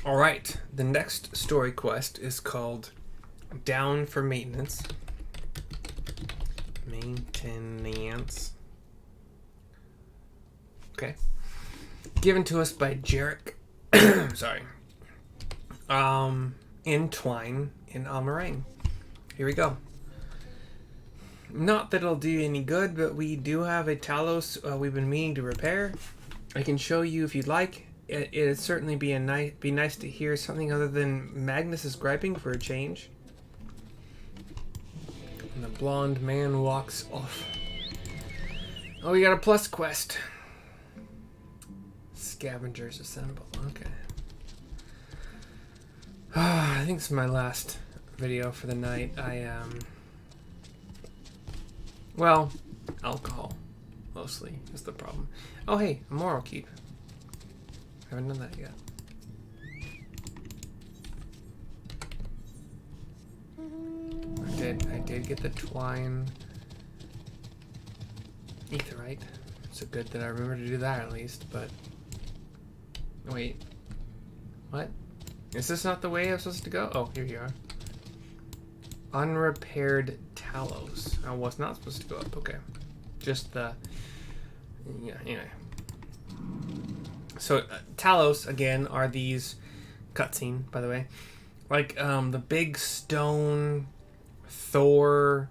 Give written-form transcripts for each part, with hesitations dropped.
Alright, the next story quest is called Down for Maintenance. Maintenance. Okay. Given to us by Jeryk. Sorry. In Twine in Amarang. Here we go. Not that it'll do you any good, but we do have a Talos we've been meaning to repair. I can show you if you'd like. It'd certainly be nice to hear something other than Magnus is griping for a change. And the blonde man walks off. Oh, we got a plus quest. Scavengers assemble. Okay. I think this is my last video for the night. Well, alcohol mostly is the problem. Oh, hey, a moral keep. Haven't done that yet. I did get the twine etherite. It's good that I remember to do that at least, but wait. What? Is this not the way I'm supposed to go? Oh, here you are. Unrepaired Talos. I was not supposed to go up. Okay. Just the... Yeah, anyway. So, Talos, again, are these... Cutscene, by the way. Like, the big stone Thor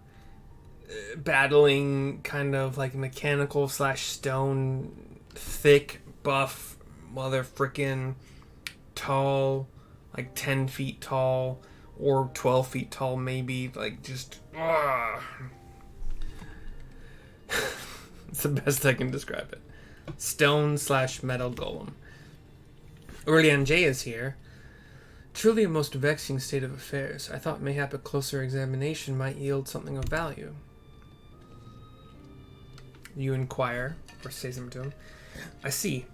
battling kind of like mechanical / stone thick buff mother frickin' tall, like 10 feet tall or 12 feet tall maybe, like just it's the best I can describe it. Stone / metal golem. Aurelian J is here. Truly a most vexing state of affairs. I thought mayhap a closer examination might yield something of value. You inquire, or say something to him. I see.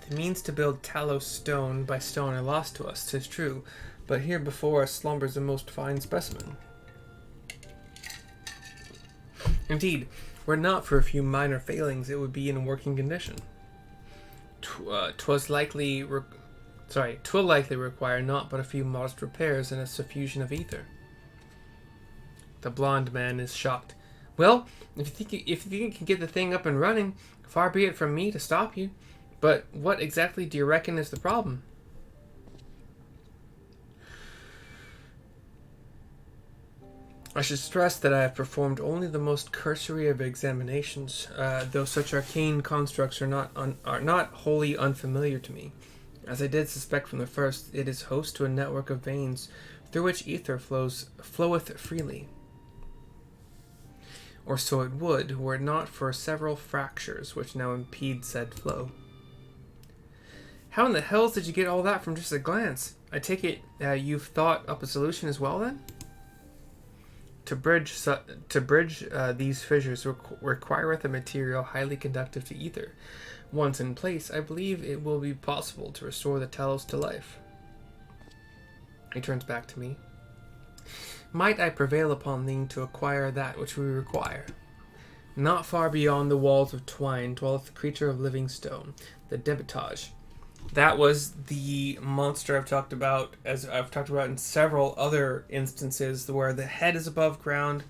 The means to build Talos stone by stone are lost to us, 'tis true, but here before us slumbers a most fine specimen. Indeed, were it not for a few minor failings, it would be in working condition. 'Twill likely require naught but a few modest repairs and a suffusion of ether. The blonde man is shocked. Well, if you think you can get the thing up and running, far be it from me to stop you. But what exactly do you reckon is the problem? I should stress that I have performed only the most cursory of examinations, though such arcane constructs are not wholly unfamiliar to me. As I did suspect from the first, it is host to a network of veins through which ether floweth freely. Or so it would, were it not for several fractures which now impede said flow. How in the hells did you get all that from just a glance? I take it you've thought up a solution as well then? To bridge these fissures requireth a material highly conductive to ether. Once in place, I believe it will be possible to restore the Talos to life. He turns back to me. Might I prevail upon thee to acquire that which we require? Not far beyond the walls of Twine dwelleth the creature of living stone, the Debitage. That was the monster I've talked about in several other instances, where the head is above ground,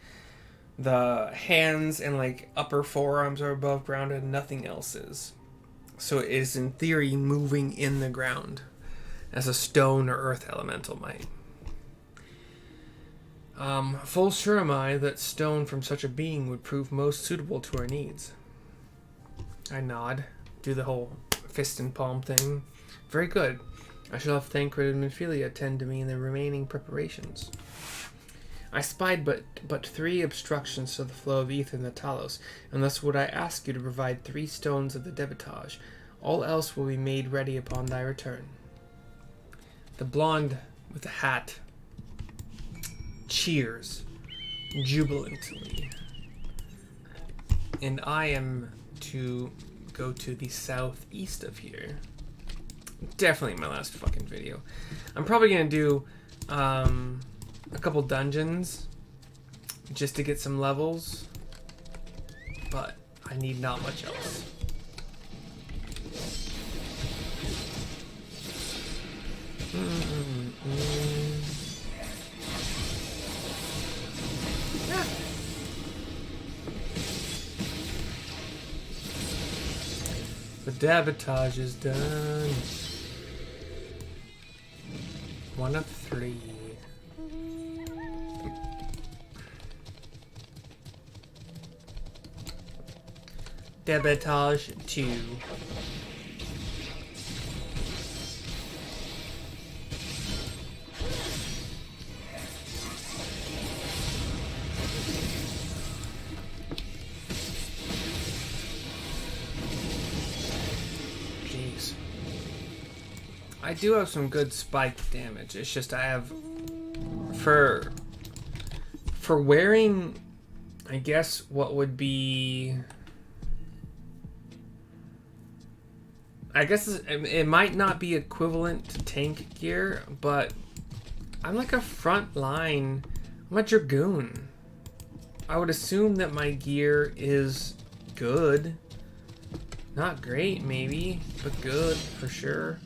the hands and like upper forearms are above ground, and nothing else is. So it is in theory moving in the ground, as a stone or earth elemental might. Full sure am I that stone from such a being would prove most suitable to our needs. I nod, do the whole fist and palm thing. Very good. I shall have Thancred and Minfilia attend to me in the remaining preparations. I spied but 3 obstructions to the flow of ether in the Talos, and thus would I ask you to provide 3 stones of the Debitage. All else will be made ready upon thy return. The blonde with the hat cheers jubilantly. And I am to go to the southeast of here. Definitely my last fucking video. I'm probably gonna do a couple dungeons just to get some levels, but I need not much else. Yeah. The debitage is done. 1 of 3. Debitage 2. Jeez. I do have some good spike damage. It's just I have for wearing, I guess what would be, I guess it might not be equivalent to tank gear, but I'm like a front line. I'm a dragoon. I would assume that my gear is good. Not great, maybe, but good for sure.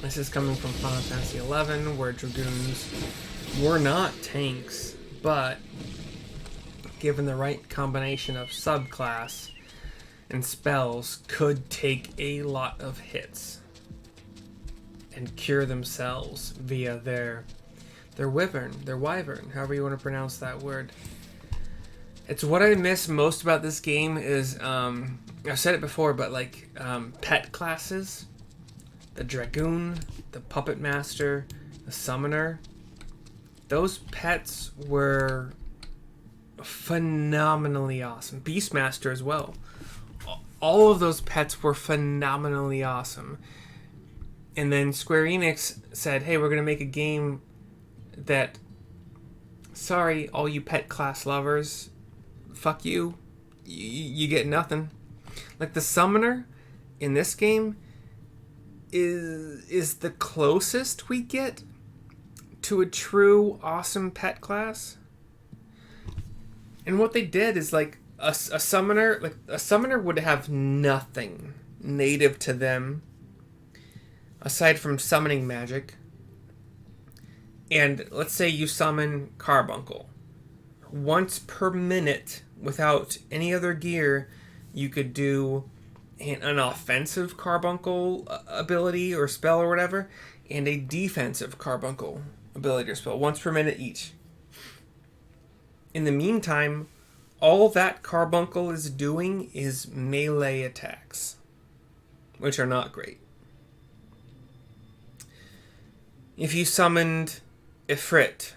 This is coming from Final Fantasy XI, where dragoons were not tanks, but given the right combination of subclass and spells, could take a lot of hits and cure themselves via their wyvern, however you want to pronounce that word. It's what I miss most about this game is, I've said it before, but like pet classes. The Dragoon, the Puppet Master, the Summoner. Those pets were phenomenally awesome. Beastmaster as well. All of those pets were phenomenally awesome. And then Square Enix said, hey, we're going to make a game that, sorry, all you pet class lovers, fuck you. You get nothing. Like the Summoner in this game is the closest we get to a true awesome pet class. And what they did is like a summoner would have nothing native to them aside from summoning magic. And let's say you summon Carbuncle. Once per minute without any other gear, you could do an offensive Carbuncle ability or spell or whatever, and a defensive Carbuncle ability or spell, once per minute each. In the meantime, all that Carbuncle is doing is melee attacks, which are not great. If you summoned Ifrit,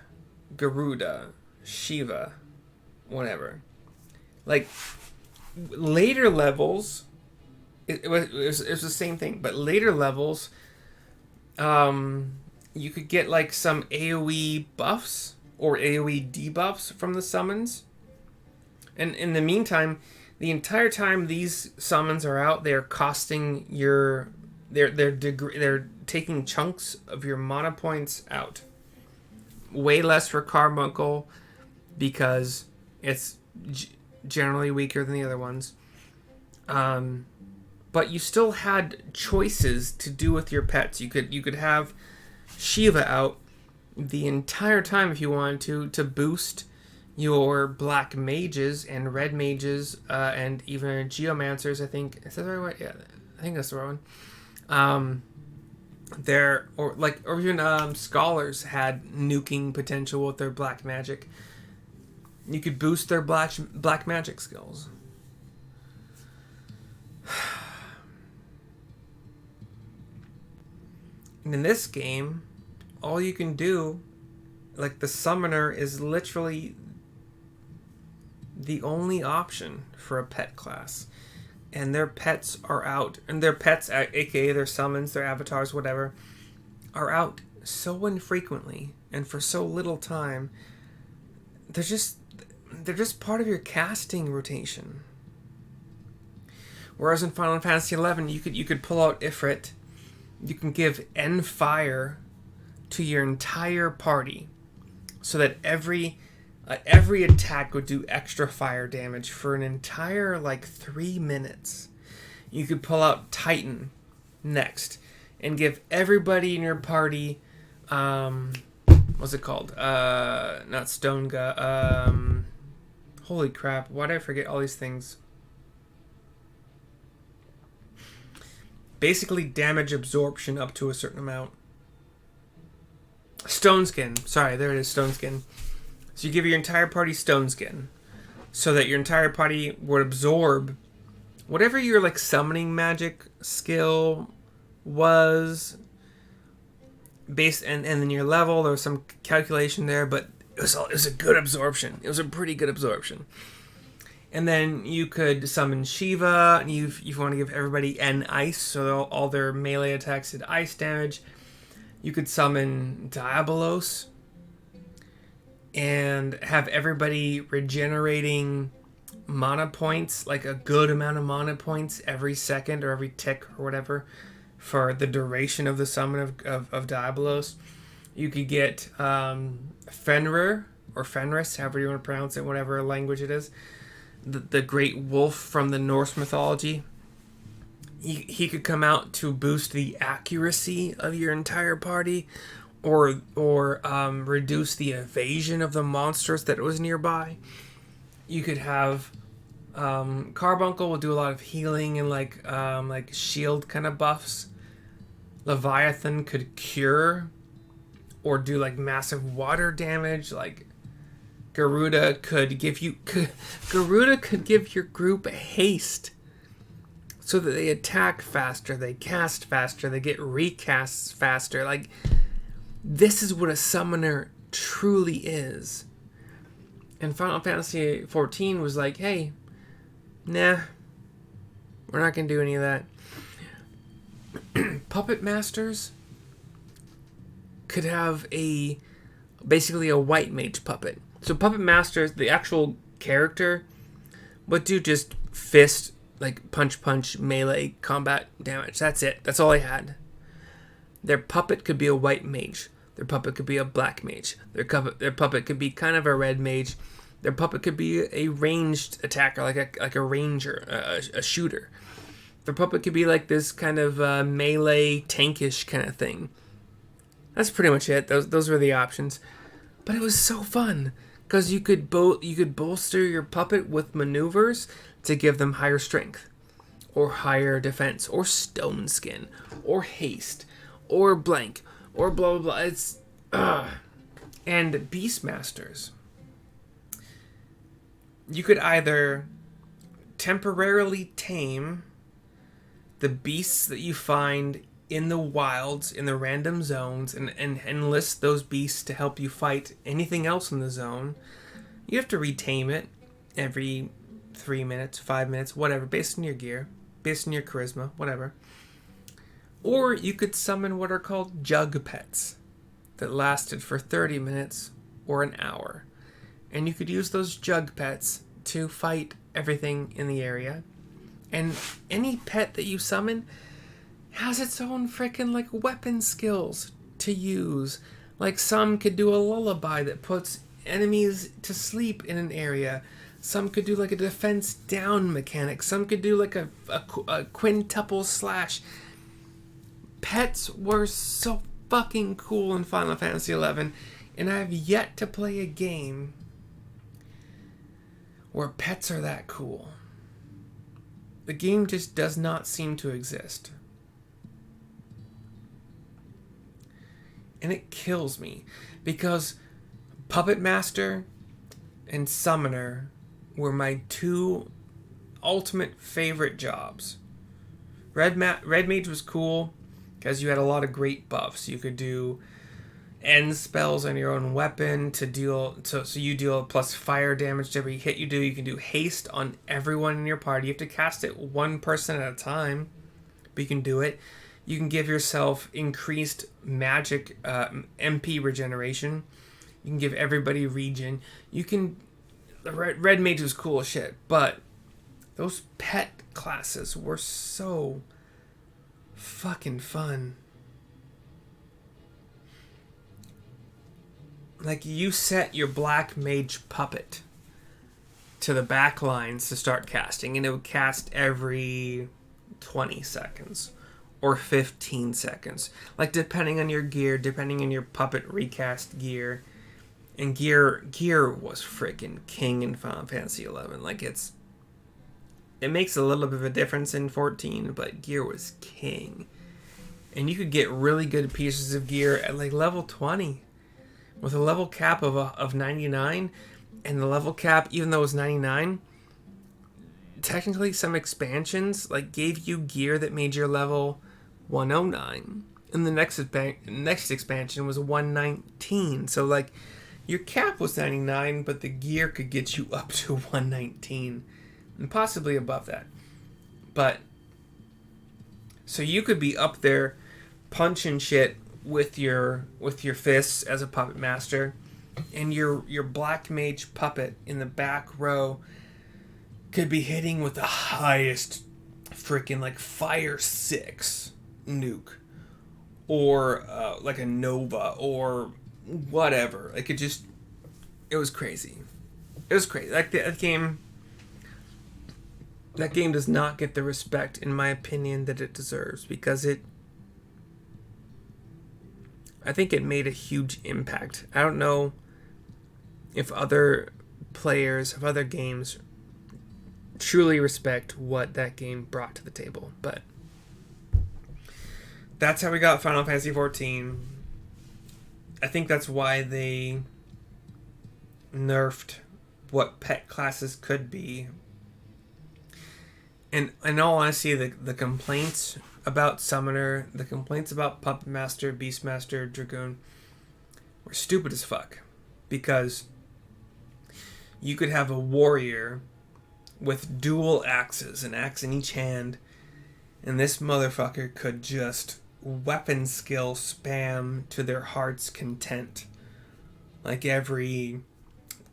Garuda, Shiva, whatever, like later levels, it was the same thing, but later levels, you could get like some AoE buffs or AoE debuffs from the summons. And in the meantime, the entire time these summons are out, they're costing your, they're taking chunks of your mana points out. Way less for Carbuncle because it's generally weaker than the other ones. But you still had choices to do with your pets. You could have Shiva out the entire time if you wanted to boost your black mages and red mages and even geomancers. I think is that the right one? Yeah, I think that's the right one. Or even scholars had nuking potential with their black magic. You could boost their black magic skills. And in this game, all you can do, like the Summoner, is literally the only option for a pet class. And their pets are out. And their pets, aka their summons, their avatars, whatever, are out so infrequently and for so little time. They're just part of your casting rotation. Whereas in Final Fantasy XI, you could pull out Ifrit. You can give Fire to your entire party, so that every Every attack would do extra fire damage for an entire 3 minutes. You could pull out Titan next and give everybody in your party, what's it called? Not Stone Gun. Holy crap! Why did I forget all these things? Basically, damage absorption up to a certain amount. Stone Skin. Sorry, there it is. Stone Skin. So you give your entire party Stone Skin, so that your entire party would absorb whatever your summoning magic skill was based, and then your level. There was some calculation there, but it was a good absorption. It was a pretty good absorption. And then you could summon Shiva, and you want to give everybody N ice, so all their melee attacks did ice damage. You could summon Diabolos and have everybody regenerating mana points, a good amount of mana points every second or every tick or whatever for the duration of the summon of Diabolos. You could get Fenrir or Fenris, however you want to pronounce it, whatever language it is, the great wolf from the Norse mythology. He could come out to boost the accuracy of your entire party, or reduce the evasion of the monsters that was nearby. You could have Carbuncle will do a lot of healing and shield kind of buffs. Leviathan could cure or do massive water damage. Garuda could give your group haste, so that they attack faster, they cast faster, they get recasts faster. This is what a summoner truly is. And Final Fantasy XIV was hey, nah, we're not going to do any of that. Puppet Masters could have basically a white mage puppet. So Puppet Masters, the actual character, would do just fist, punch, melee, combat damage. That's it. That's all I had. Their puppet could be a white mage. Their puppet could be a black mage. Their puppet could be kind of a red mage. Their puppet could be a ranged attacker, like a ranger, a shooter. Their puppet could be this kind of melee, tankish kind of thing. That's pretty much it. Those were the options. But it was so fun, because you could bolster your puppet with maneuvers to give them higher strength, or higher defense, or stone skin, or haste, or blank, or blah blah blah. It's and Beastmasters. You could either temporarily tame the beasts that you find in the wilds, in the random zones, and enlist those beasts to help you fight anything else in the zone. You have to retame it every 3 minutes, 5 minutes, whatever, based on your gear, based on your charisma, whatever. Or you could summon what are called jug pets that lasted for 30 minutes or an hour. And you could use those jug pets to fight everything in the area. And any pet that you summon has its own freaking weapon skills to use. Some could do a lullaby that puts enemies to sleep in an area. Some could do a defense down mechanic. Some could do a quintuple slash. Pets were so fucking cool in Final Fantasy XI, and I have yet to play a game where pets are that cool. The game just does not seem to exist. And it kills me, because Puppet Master and Summoner were my two ultimate favorite jobs. Red Mage was cool because you had a lot of great buffs. You could do end spells on your own weapon to deal, so you deal plus fire damage to every hit you do. You can do haste on everyone in your party. You have to cast it one person at a time, but you can do it. You can give yourself increased magic MP regeneration. You can give everybody regen. You can... The Red Mage was cool as shit, but those pet classes were so fucking fun. like, you set your black mage puppet to the back lines to start casting, and it would cast every 20 seconds or 15 seconds. Like, depending on your gear, depending on your puppet recast gear. And gear was freaking king in Final Fantasy XI. Like, it makes a little bit of a difference in 14, but gear was king. And you could get really good pieces of gear at like level 20 with a level cap of 99. And the level cap, even though it was 99, technically some expansions like gave you gear that made your level 109. And the next expansion was 119. So like your cap was 99, but the gear could get you up to 119 and possibly above that. But so you could be up there punching shit with your fists as a puppet master, and your black mage puppet in the back row could be hitting with the highest freaking like Fire 6 nuke, or like a Nova or whatever. Like it was crazy. It was crazy. Like that game does not get the respect, in my opinion, that it deserves, because I think it made a huge impact. I don't know if other players of other games truly respect what that game brought to the table, but that's how we got Final Fantasy XIV. I think that's why they nerfed what pet classes could be. And in all honesty, the complaints about Summoner, the complaints about Puppet Master, Beastmaster, Dragoon were stupid as fuck. Because you could have a warrior with dual axes, an axe in each hand, and this motherfucker could just weapon skill spam to their heart's content. Like every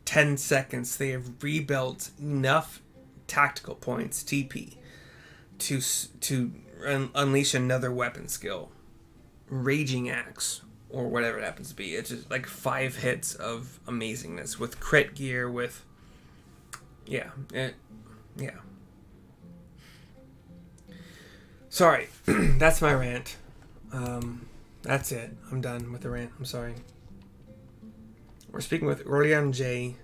10 seconds, they have rebuilt enough tactical points, TP, to unleash another weapon skill. Raging Axe, or whatever it happens to be. It's just like 5 hits of amazingness with crit gear, with... Yeah. Sorry. That's my rant. That's it. I'm done with the rant. I'm sorry. We're speaking with Aurelian J,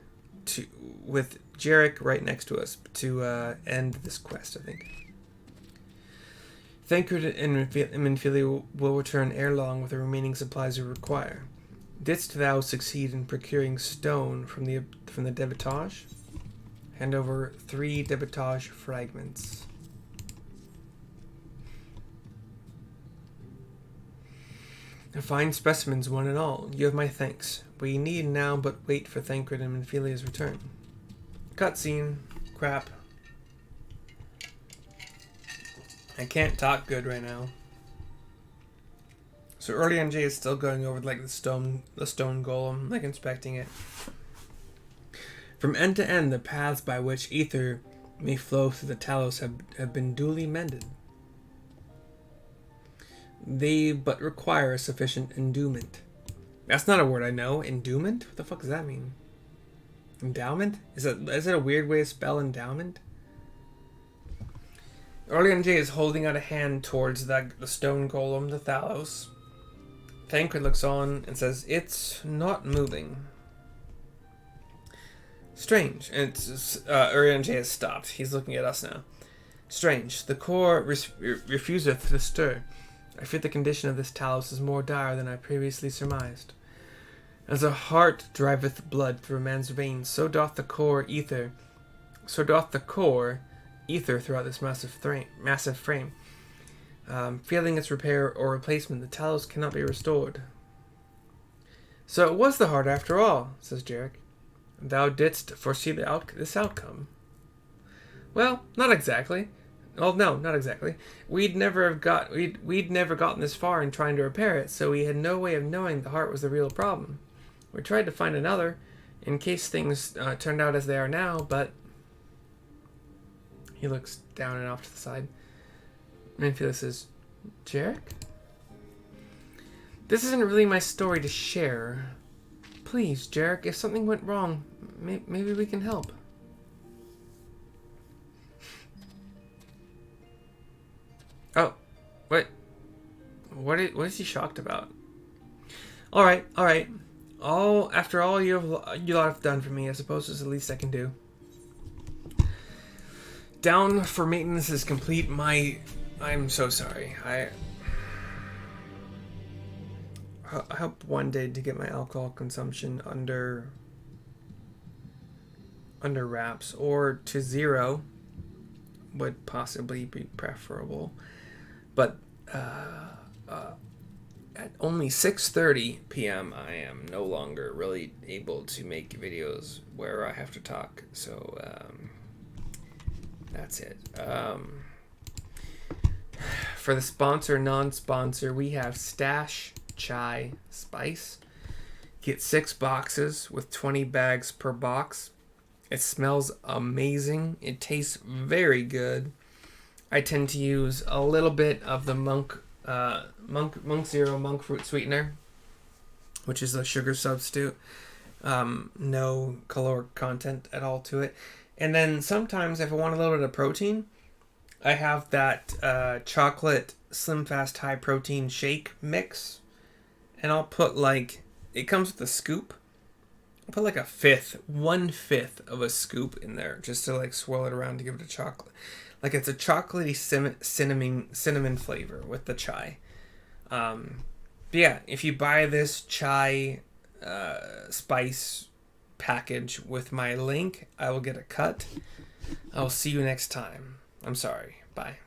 with Jeryk right next to us, to end this quest, I think. Thancred and Minfilia will return ere long with the remaining supplies we require. Didst thou succeed in procuring stone from the debitage? Hand over 3 debitage fragments. Fine specimens, one and all. You have my thanks. We need now but wait for Thancred and Minfilia's return. Cutscene. Crap. I can't talk good right now. So Aurelian J is still going over like the stone golem, like inspecting it. From end to end, the paths by which ether may flow through the Talos have been duly mended. They but require a sufficient endowment. That's not a word I know. Endowment? What the fuck does that mean? Endowment? Is it a weird way to spell endowment? Aurelian J is holding out a hand towards the stone golem, the Talos. Thancred looks on and says, "It's not moving." Strange. And Aurelian J has stopped. He's looking at us now. Strange. The core refuseth to stir. I fear the condition of this Talos is more dire than I previously surmised. As a heart driveth blood through a man's veins, so doth the core ether throughout this massive frame. Failing its repair or replacement, the Talos cannot be restored. So it was the heart after all, says Jeryk. Thou didst foresee this outcome. Well, not exactly. Well, no, not exactly. We'd never gotten this far in trying to repair it, so we had no way of knowing the heart was the real problem. We tried to find another, in case things turned out as they are now, but... He looks down and off to the side. Minfilia says, "Jeryk? This isn't really my story to share. Please, Jeryk, if something went wrong, maybe we can help. Oh, what? What is he shocked about? All right. After all you lot have done for me, I suppose it's the least I can do. Down for maintenance is complete. I'm so sorry. I hope one day to get my alcohol consumption under wraps, or to 0 would possibly be preferable. But at only 6:30 p.m. I am no longer really able to make videos where I have to talk. So that's it. For the sponsor, non-sponsor, we have Stash Chai Spice. Get 6 boxes with 20 bags per box. It smells amazing. It tastes very good. I tend to use a little bit of the Monk Zero MonkFruit Sweetener, which is a sugar substitute. No caloric content at all to it. And then sometimes if I want a little bit of protein, I have that chocolate SlimFast high protein shake mix. And I'll put it comes with a scoop. I'll put 1/5 of a scoop in there just to swirl it around to give it a chocolate. It's a chocolatey cinnamon flavor with the chai. But yeah, if you buy this chai spice package with my link, I will get a cut. I will see you next time. I'm sorry. Bye.